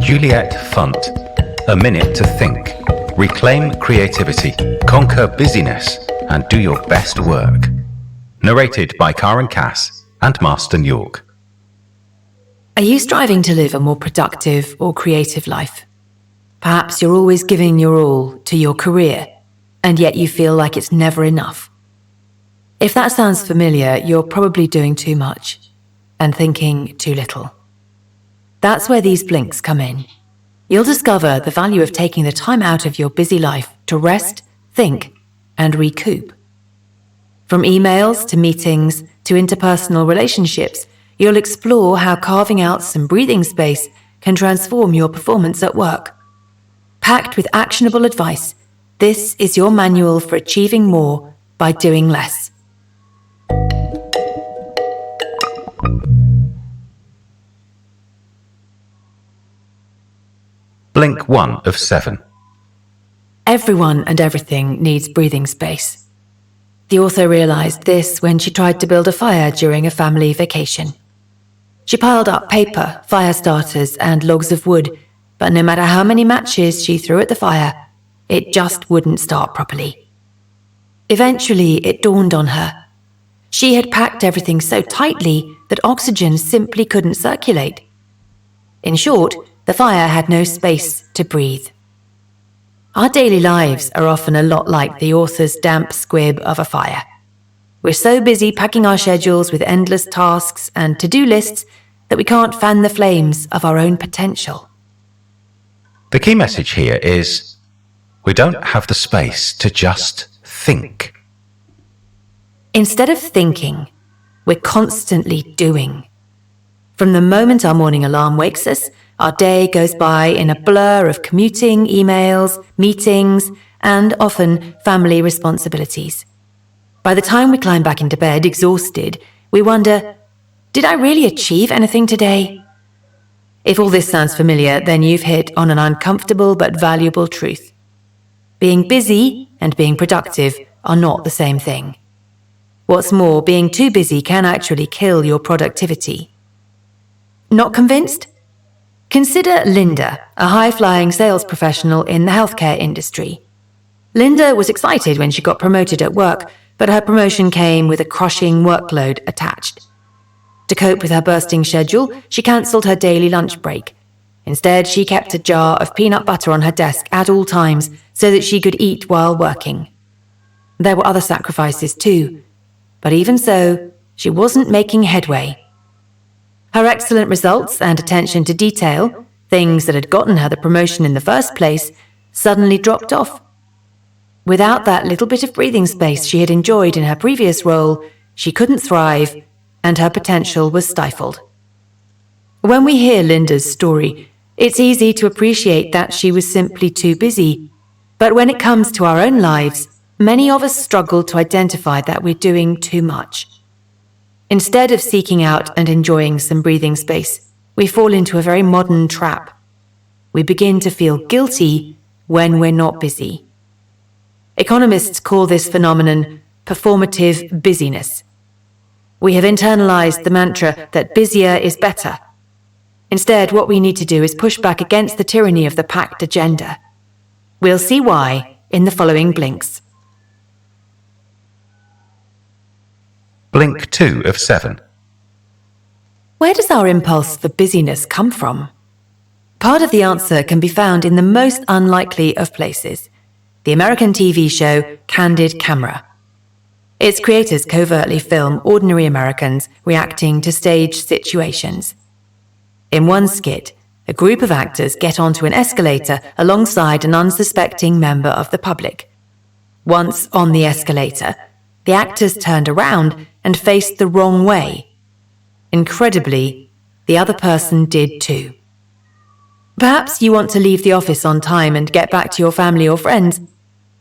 Juliet Funt. A minute to think. Reclaim creativity, conquer busyness, and do your best work. Narrated by Karen Cass and Marston York. Are you striving to live a more productive or creative life? Perhaps you're always giving your all to your career, and yet you feel like it's never enough. If that sounds familiar, you're probably doing too much and thinking too little. That's where these blinks come in. You'll discover the value of taking the time out of your busy life to rest, think, and recoup. From emails to meetings to interpersonal relationships, you'll explore how carving out some breathing space can transform your performance at work. Packed with actionable advice, this is your manual for achieving more by doing less. Blink 1 of 7. Everyone and everything needs breathing space. The author realized this when she tried to build a fire during a family vacation. She piled up paper, fire starters, and logs of wood, but no matter how many matches she threw at the fire, it just wouldn't start properly. Eventually, it dawned on her. She had packed everything so tightly that oxygen simply couldn't circulate. In short, the fire had no space to breathe. Our daily lives are often a lot like the author's damp squib of a fire. We're so busy packing our schedules with endless tasks and to-do lists that we can't fan the flames of our own potential. The key message here is we don't have the space to just think. Instead of thinking, we're constantly doing. From the moment our morning alarm wakes us, our day goes by in a blur of commuting, emails, meetings, and often family responsibilities. By the time we climb back into bed, exhausted, we wonder, did I really achieve anything today? If all this sounds familiar, then you've hit on an uncomfortable but valuable truth. Being busy and being productive are not the same thing. What's more, being too busy can actually kill your productivity. Not convinced? Consider Linda, a high-flying sales professional in the healthcare industry. Linda was excited when she got promoted at work, but her promotion came with a crushing workload attached. To cope with her bursting schedule, she cancelled her daily lunch break. Instead, she kept a jar of peanut butter on her desk at all times so that she could eat while working. There were other sacrifices too, but even so, she wasn't making headway. Her excellent results and attention to detail, things that had gotten her the promotion in the first place, suddenly dropped off. Without that little bit of breathing space she had enjoyed in her previous role, she couldn't thrive, and her potential was stifled. When we hear Linda's story, it's easy to appreciate that she was simply too busy, but when it comes to our own lives, many of us struggle to identify that we're doing too much. Instead of seeking out and enjoying some breathing space, we fall into a very modern trap. We begin to feel guilty when we're not busy. Economists call this phenomenon performative busyness. We have internalized the mantra that busier is better. Instead, what we need to do is push back against the tyranny of the packed agenda. We'll see why in the following blinks. Blink 2 of 7. Where does our impulse for busyness come from? Part of the answer can be found in the most unlikely of places, the American TV show Candid Camera. Its creators covertly film ordinary Americans reacting to staged situations. In one skit, a group of actors get onto an escalator alongside an unsuspecting member of the public. Once on the escalator, the actors turned around and faced the wrong way. Incredibly, the other person did too. Perhaps you want to leave the office on time and get back to your family or friends,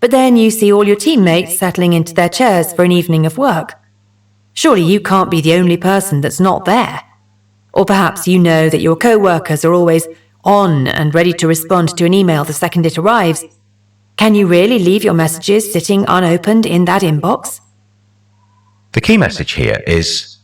but then you see all your teammates settling into their chairs for an evening of work. Surely you can't be the only person that's not there. Or perhaps you know that your co-workers are always on and ready to respond to an email the second it arrives. Can you really leave your messages sitting unopened in that inbox? The key message here is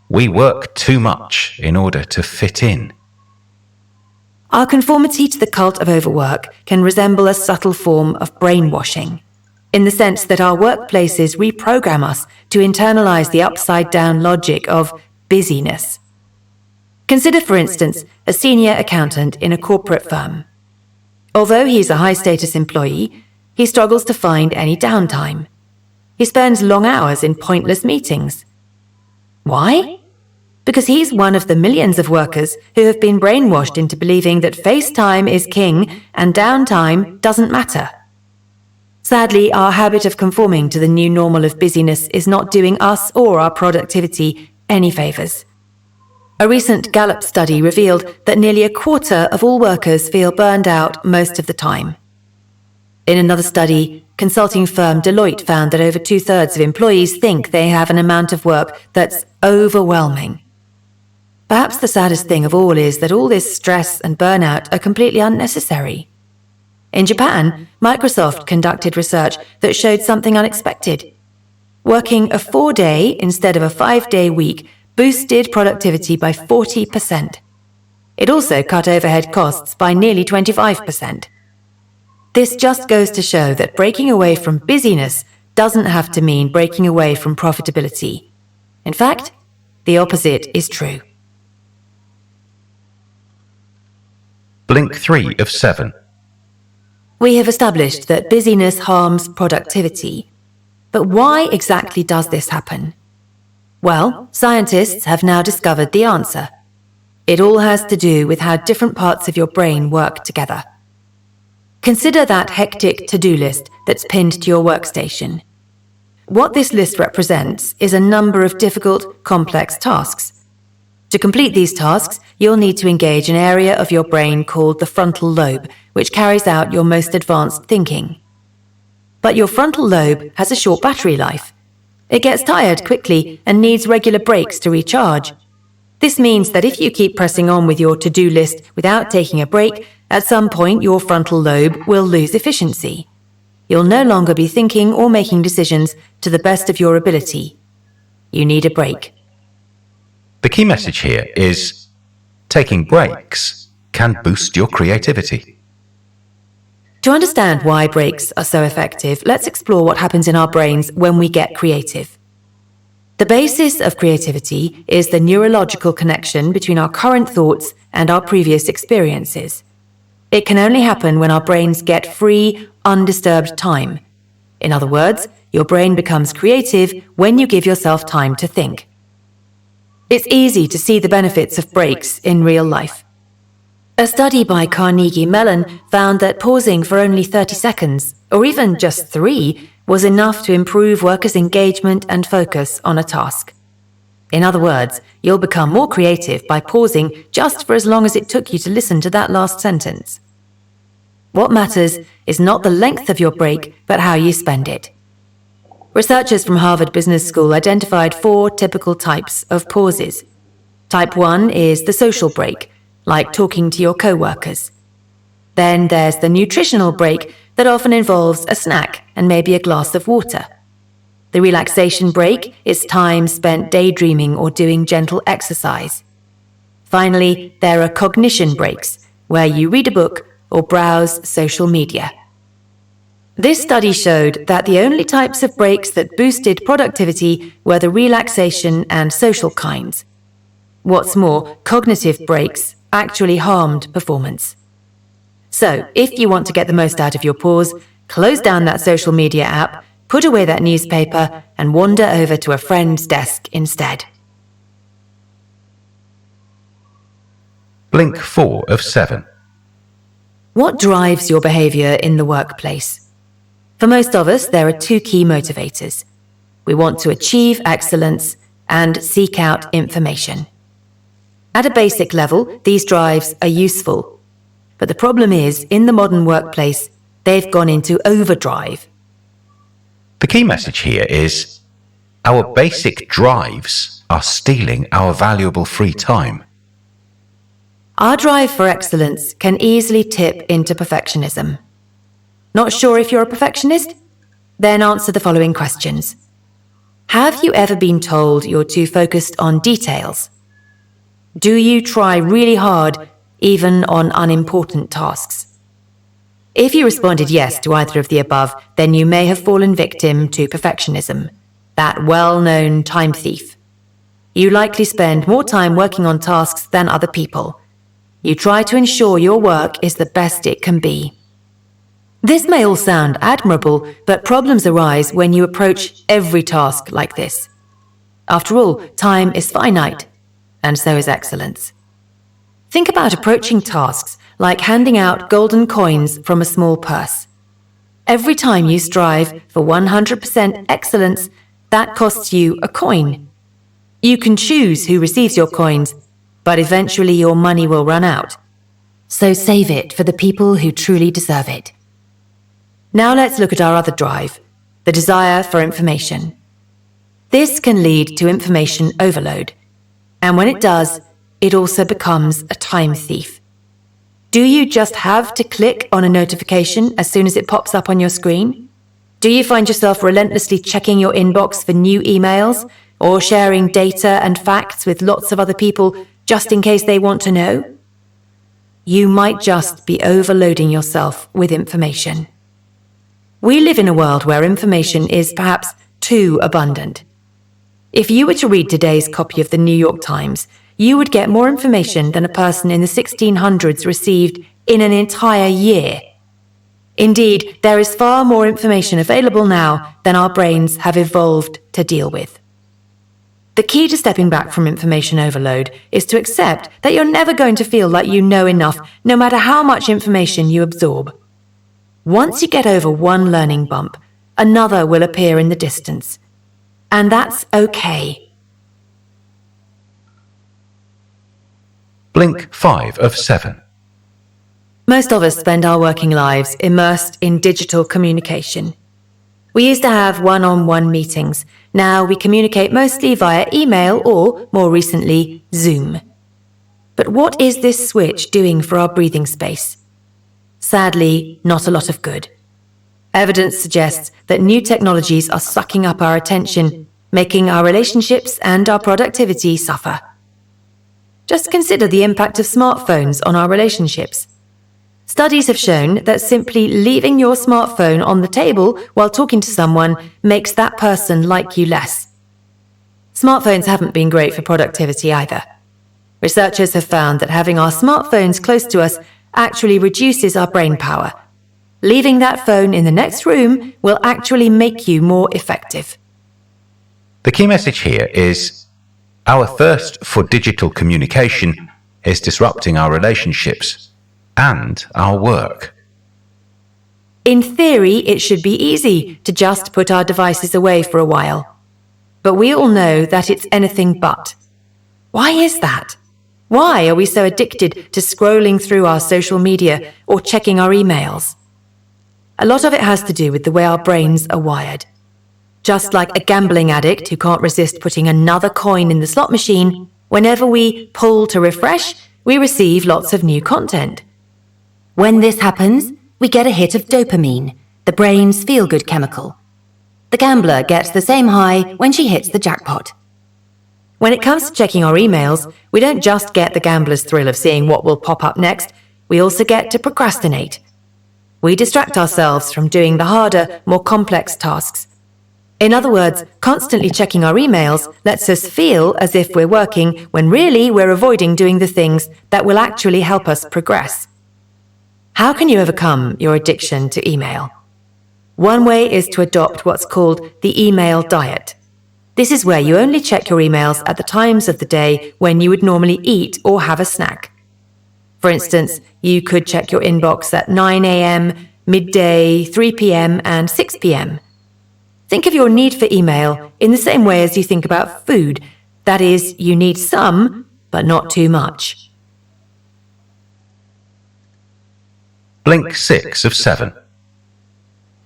we work too much in order to fit in. Our conformity to the cult of overwork can resemble a subtle form of brainwashing, in the sense that our workplaces reprogram us to internalize the upside-down logic of busyness. Consider, for instance, a senior accountant in a corporate firm. Although he's a high-status employee, he struggles to find any downtime. He spends long hours in pointless meetings. Why? Because he's one of the millions of workers who have been brainwashed into believing that face time is king and downtime doesn't matter. Sadly, our habit of conforming to the new normal of busyness is not doing us or our productivity any favours. A recent Gallup study revealed that nearly a quarter of all workers feel burned out most of the time. In another study, consulting firm Deloitte found that over 2/3 of employees think they have an amount of work that's overwhelming. Perhaps the saddest thing of all is that all this stress and burnout are completely unnecessary. In Japan, Microsoft conducted research that showed something unexpected. Working a 4-day instead of a 5-day week boosted productivity by 40%. It also cut overhead costs by nearly 25%. This just goes to show that breaking away from busyness doesn't have to mean breaking away from profitability. In fact, the opposite is true. Blink 3 of 7. We have established that busyness harms productivity. But why exactly does this happen? Well, scientists have now discovered the answer. It all has to do with how different parts of your brain work together. Consider that hectic to-do list that's pinned to your workstation. What this list represents is a number of difficult, complex tasks. To complete these tasks, you'll need to engage an area of your brain called the frontal lobe, which carries out your most advanced thinking. But your frontal lobe has a short battery life. It gets tired quickly and needs regular breaks to recharge. This means that if you keep pressing on with your to-do list without taking a break, at some point your frontal lobe will lose efficiency. You'll no longer be thinking or making decisions to the best of your ability. You need a break. The key message here is taking breaks can boost your creativity. To understand why breaks are so effective, let's explore what happens in our brains when we get creative. The basis of creativity is the neurological connection between our current thoughts and our previous experiences. It can only happen when our brains get free, undisturbed time. In other words, your brain becomes creative when you give yourself time to think. It's easy to see the benefits of breaks in real life. A study by Carnegie Mellon found that pausing for only 30 seconds, or even just 3, was enough to improve workers' engagement and focus on a task. In other words, you'll become more creative by pausing just for as long as it took you to listen to that last sentence. What matters is not the length of your break, but how you spend it. Researchers from Harvard Business School identified 4 typical types of pauses. Type 1 is the social break, like talking to your co-workers. Then there's the nutritional break that often involves a snack and maybe a glass of water. The relaxation break is time spent daydreaming or doing gentle exercise. Finally, there are cognition breaks, where you read a book or browse social media. This study showed that the only types of breaks that boosted productivity were the relaxation and social kinds. What's more, cognitive breaks actually harmed performance. So, if you want to get the most out of your pause, close down that social media app, put away that newspaper, and wander over to a friend's desk instead. Blink 4 of 7. What drives your behavior in the workplace? For most of us, there are 2 key motivators. We want to achieve excellence and seek out information. At a basic level, these drives are useful. But the problem is, in the modern workplace, they've gone into overdrive. The key message here is our basic drives are stealing our valuable free time. Our drive for excellence can easily tip into perfectionism. Not sure if you're a perfectionist? Then answer the following questions. Have you ever been told you're too focused on details? Do you try really hard even on unimportant tasks. If you responded yes to either of the above, then you may have fallen victim to perfectionism, that well-known time thief. You likely spend more time working on tasks than other people. You try to ensure your work is the best it can be. This may all sound admirable, but problems arise when you approach every task like this. After all, time is finite, and so is excellence. Think about approaching tasks like handing out golden coins from a small purse. Every time you strive for 100% excellence, that costs you a coin. You can choose who receives your coins, but eventually your money will run out. So save it for the people who truly deserve it. Now let's look at our other drive, the desire for information. This can lead to information overload, and when it does, it also becomes a time thief. Do you just have to click on a notification as soon as it pops up on your screen? Do you find yourself relentlessly checking your inbox for new emails, or sharing data and facts with lots of other people just in case they want to know? You might just be overloading yourself with information. We live in a world where information is perhaps too abundant. If you were to read today's copy of the New York Times, you would get more information than a person in the 1600s received in an entire year. Indeed, there is far more information available now than our brains have evolved to deal with. The key to stepping back from information overload is to accept that you're never going to feel like you know enough, no matter how much information you absorb. Once you get over one learning bump, another will appear in the distance. And that's okay. Blink 5 of 7. Most of us spend our working lives immersed in digital communication. We used to have one-on-one meetings. Now we communicate mostly via email or, more recently, Zoom. But what is this switch doing for our breathing space? Sadly, not a lot of good. Evidence suggests that new technologies are sucking up our attention, making our relationships and our productivity suffer. Just consider the impact of smartphones on our relationships. Studies have shown that simply leaving your smartphone on the table while talking to someone makes that person like you less. Smartphones haven't been great for productivity either. Researchers have found that having our smartphones close to us actually reduces our brain power. Leaving that phone in the next room will actually make you more effective. The key message here is our thirst for digital communication is disrupting our relationships and our work. In theory, it should be easy to just put our devices away for a while. But we all know that it's anything but. Why is that? Why are we so addicted to scrolling through our social media or checking our emails? A lot of it has to do with the way our brains are wired. Just like a gambling addict who can't resist putting another coin in the slot machine, whenever we pull to refresh, we receive lots of new content. When this happens, we get a hit of dopamine, the brain's feel-good chemical. The gambler gets the same high when she hits the jackpot. When it comes to checking our emails, we don't just get the gambler's thrill of seeing what will pop up next, we also get to procrastinate. We distract ourselves from doing the harder, more complex tasks. In other words, constantly checking our emails lets us feel as if we're working when really we're avoiding doing the things that will actually help us progress. How can you overcome your addiction to email? One way is to adopt what's called the email diet. This is where you only check your emails at the times of the day when you would normally eat or have a snack. For instance, you could check your inbox at 9 a.m., midday, 3 p.m., and 6 p.m. Think of your need for email in the same way as you think about food. That is, you need some, but not too much. Blink 6 of 7.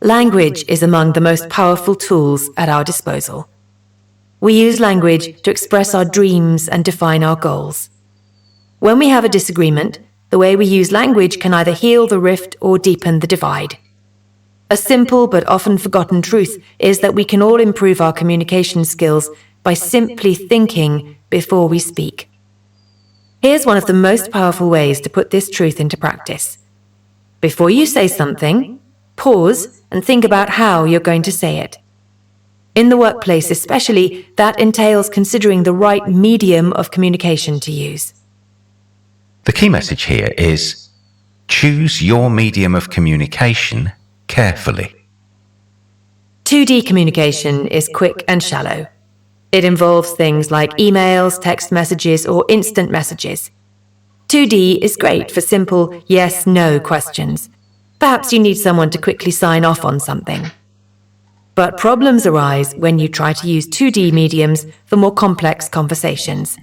Language is among the most powerful tools at our disposal. We use language to express our dreams and define our goals. When we have a disagreement, the way we use language can either heal the rift or deepen the divide. A simple but often forgotten truth is that we can all improve our communication skills by simply thinking before we speak. Here's one of the most powerful ways to put this truth into practice. Before you say something, pause and think about how you're going to say it. In the workplace especially, that entails considering the right medium of communication to use. The key message here is choose your medium of communication carefully. 2D communication is quick and shallow. It involves things like emails, text messages, or instant messages. 2D is great for simple yes-no questions. Perhaps you need someone to quickly sign off on something. But problems arise when you try to use 2D mediums for more complex conversations.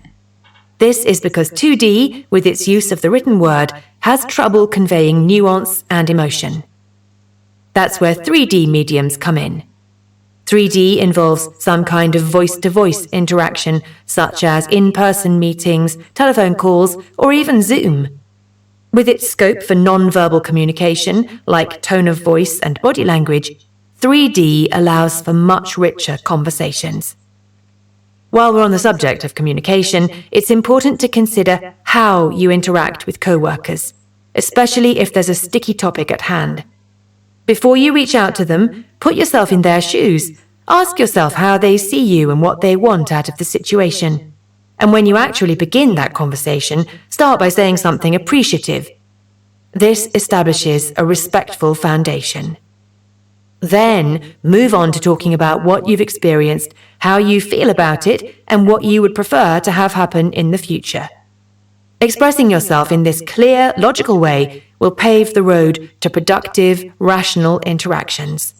This is because 2D, with its use of the written word, has trouble conveying nuance and emotion. That's where 3D mediums come in. 3D involves some kind of voice-to-voice interaction, such as in-person meetings, telephone calls, or even Zoom. With its scope for non-verbal communication, like tone of voice and body language, 3D allows for much richer conversations. While we're on the subject of communication, it's important to consider how you interact with co-workers, especially if there's a sticky topic at hand. Before you reach out to them, put yourself in their shoes. Ask yourself how they see you and what they want out of the situation. And when you actually begin that conversation, start by saying something appreciative. This establishes a respectful foundation. Then, move on to talking about what you've experienced, how you feel about it, and what you would prefer to have happen in the future. Expressing yourself in this clear, logical way will pave the road to productive, rational interactions.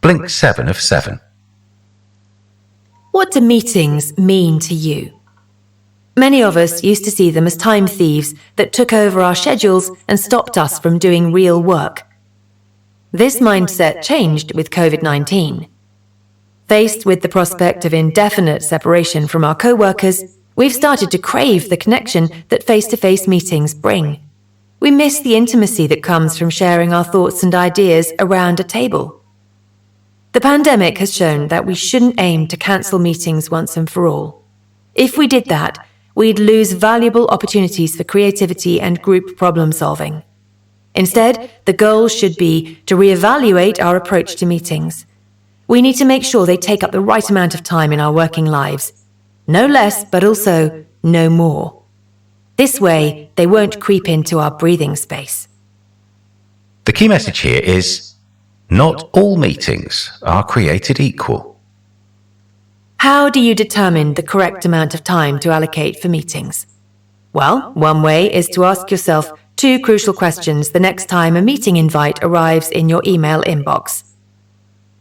Blink 7 of 7. What do meetings mean to you? Many of us used to see them as time thieves that took over our schedules and stopped us from doing real work. This mindset changed with COVID-19. Faced with the prospect of indefinite separation from our co-workers, we've started to crave the connection that face-to-face meetings bring. We miss the intimacy that comes from sharing our thoughts and ideas around a table. The pandemic has shown that we shouldn't aim to cancel meetings once and for all. If we did that, we'd lose valuable opportunities for creativity and group problem solving. Instead, the goal should be to reevaluate our approach to meetings. We need to make sure they take up the right amount of time in our working lives. No less, but also no more. This way, they won't creep into our breathing space. The key message here is not all meetings are created equal. How do you determine the correct amount of time to allocate for meetings? Well, one way is to ask yourself 2 crucial questions the next time a meeting invite arrives in your email inbox.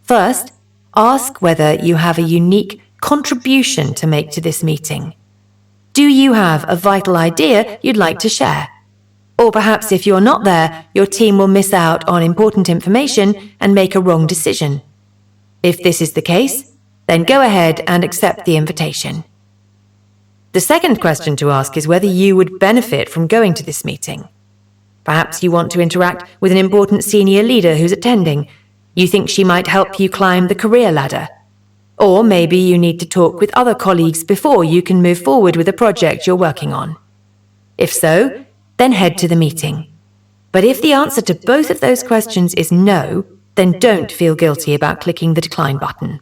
First, ask whether you have a unique contribution to make to this meeting. Do you have a vital idea you'd like to share? Or perhaps if you're not there, your team will miss out on important information and make a wrong decision. If this is the case, then go ahead and accept the invitation. The second question to ask is whether you would benefit from going to this meeting. Perhaps you want to interact with an important senior leader who's attending. You think she might help you climb the career ladder. Or maybe you need to talk with other colleagues before you can move forward with a project you're working on. If so, then head to the meeting. But if the answer to both of those questions is no, then don't feel guilty about clicking the decline button.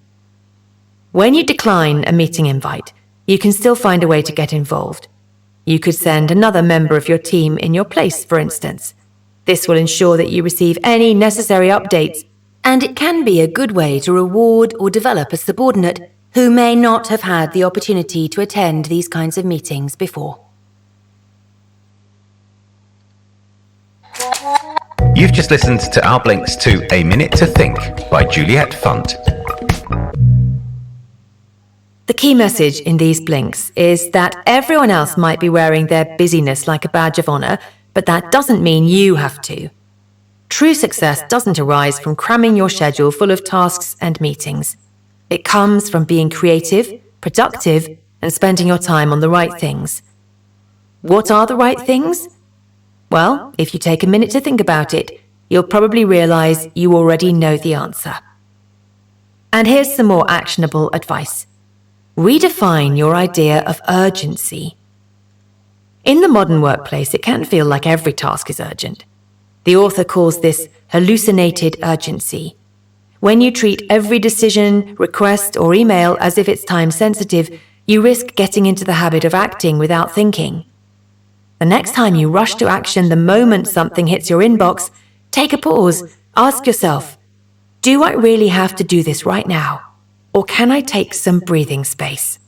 When you decline a meeting invite, you can still find a way to get involved. You could send another member of your team in your place, for instance. This will ensure that you receive any necessary updates, and it can be a good way to reward or develop a subordinate who may not have had the opportunity to attend these kinds of meetings before. You've just listened to our blinks to A Minute to Think by Juliet Funt. The key message in these blinks is that everyone else might be wearing their busyness like a badge of honor, but that doesn't mean you have to. True success doesn't arise from cramming your schedule full of tasks and meetings. It comes from being creative, productive, and spending your time on the right things. What are the right things? Well, if you take a minute to think about it, you'll probably realize you already know the answer. And here's some more actionable advice. Redefine your idea of urgency. In the modern workplace, it can feel like every task is urgent. The author calls this hallucinated urgency. When you treat every decision, request, or email as if it's time-sensitive, you risk getting into the habit of acting without thinking. The next time you rush to action the moment something hits your inbox, take a pause. Ask yourself, do I really have to do this right now? Or can I take some breathing space?